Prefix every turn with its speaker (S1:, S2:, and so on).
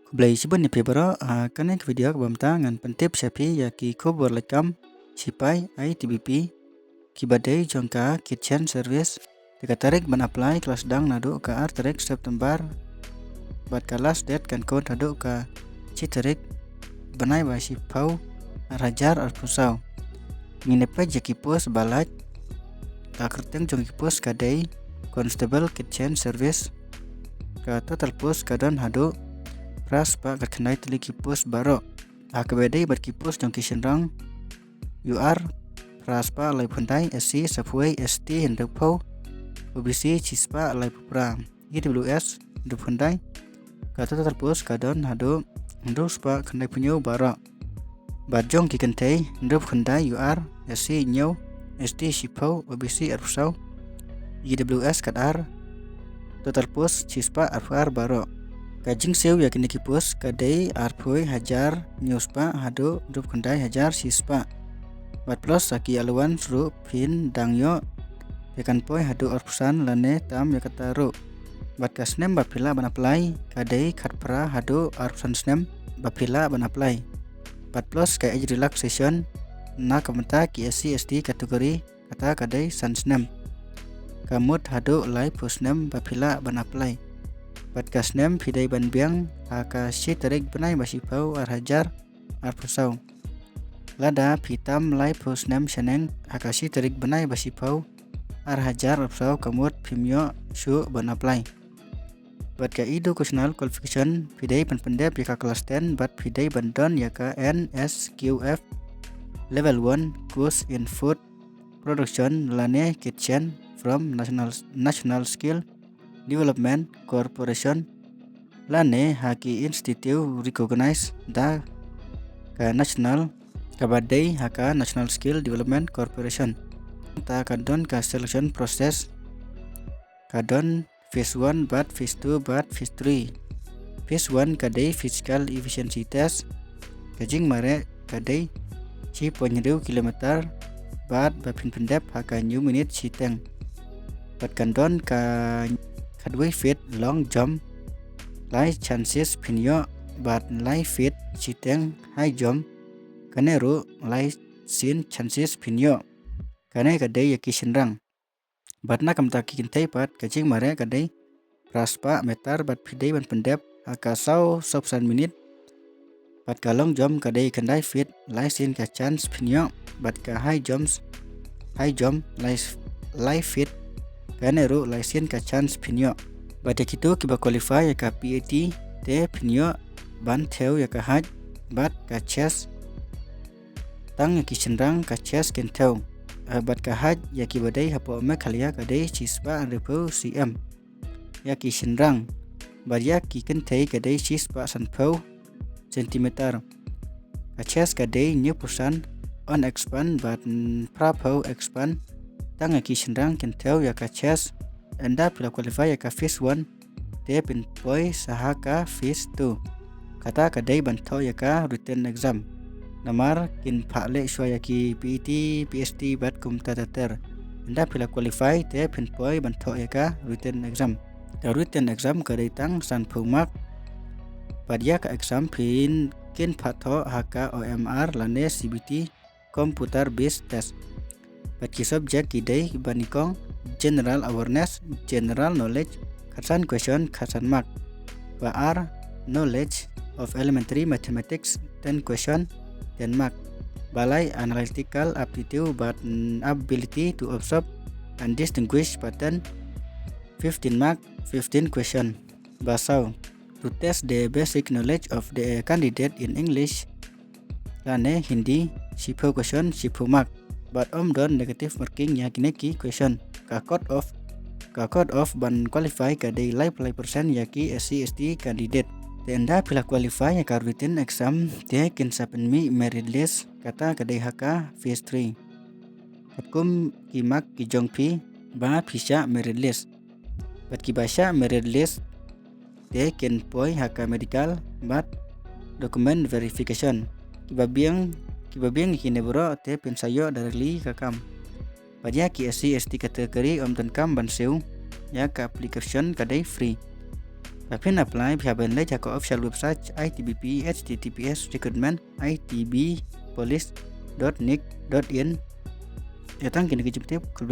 S1: Kublai sibun ni pebro kanek video bamta ngan pentip sapi ya ki kubur lekam sipai ITBP kibadai jongka kitchen service teka tarik ban apply kelas dang nado ka ar tarik September bat kalas det kan kon nado ka citarik banai ba sipau rajar ar pusau nginepe jaki pos balaj ka kerteng jong pos kadai constable kitchen service ka total pos kadon hado pras pa katkanai tili kipus baro akabedai bat kipus jong kishenrang UR pras pa lai pandai SC sapui ST hendak pau OBC cispa lai pupra IWS hendak pandai kata terpus kadon hado hendak spa kanai punyo baro bat jong kikentai hendak pandai UR SC nyo ST sipau OBC arpusau IWS kadar total pus cispa arpar baro Kajing sew yakin kipus kadai arpoi hajar nyuspa hado dup kandai hajar sispa bat plus saki aluan sru pin dangyo yakan poi hado arpusan lane tam yakataru bat kasnem bapila ban apply kadai khatpra hado arpusan snem bapila ban apply bat plus ka age relaxation na kamata ki SC ST kategori kata kadai sansnem kamut hado lai pusnem bapila ban apply bat kasnem pidai ban biang haka si tarik benai basipau ar hajar ar pusau lada pitam lai pusnem seneng haka si tarik benai basipau ar hajar ar pusau kamut pimyo su ban apply bat ka educational qualification pidai ban pendep yaka kelas 10 bat pidai ban don yaka NSQF level 1 course in food production lane kitchen from national skill Development Corporation lane haki institute recognize da ka national kabadai haka National Skill Development Corporation ta kadon ka selection process kadon phase 1 bat phase 2 bat phase 3 phase 1 kadai physical efficiency test kajing mare kadai 1.2 kilometer bat bapin pendep haka new minute siteng bat kandon ka kadwe fit long jump lai chances pinyo bat lai fit siteng high jump kaneru lai sin chances pinyo kane kadai yaki senrang bat na kamta kikintai bat kajing mare kadai praspa metar bat pidai ban pendep akasau sopsan minit bat ka long jump kadai kandai fit lai sin ka chance pinyo bat ka high jump lai fit kaneru laisin ka chance pinyo bat kitu kiba qualify ka PAT te pinyo ban theo ka haj bat ka chess tang ki senrang ka chess ken theo bat ka haj ki badai hapo me khalia ka dei chispa repo cm ki senrang bat ki ken thei ka dei chispa sanpau centimeter ka chess ka dei new percent on expand bat prapo expand tang ki senrang ken theo ka chess anda pila qualify ka phase 1 te pin poi sahaka phase 2 kata kadai banto ka written exam namar kin phale shwa ki PET PST bat kum tatater anda pila qualify te pin poi banto ka written exam ka written exam kadai tang san phumak padya ka exam pin kin phatho haka OMR lane CBT computer based test Bagi subjek kidai banikong general awareness, general knowledge, khasan question, khasan mark. Baar knowledge of elementary mathematics 10 question 10 mark. Balai analytical aptitude but ability to observe and distinguish pattern 15 mark 15 question. Basau to test the basic knowledge of the candidate in English. Lane Hindi 10 question 10 mark. But don negative marking ya kineki question ka code of ban qualify ka day live percent yaki SC ST candidate tenda pila qualify ya ka written exam te kin sapen mi merit list kata ka day haka phase 3 katkum kimak ki jongpi ba phisha merit list bat ki basha merit list te kin poi haka medical but document verification kibabiang kinebro te pensayo directly kakam Padya ki SC ST kategori om tenkam banseu ya ka application kadai free Và phiên apply phía bên lấy cho có official website ITBP https recruitment itbpolice.nic.in. Datang kini ke jemput kalau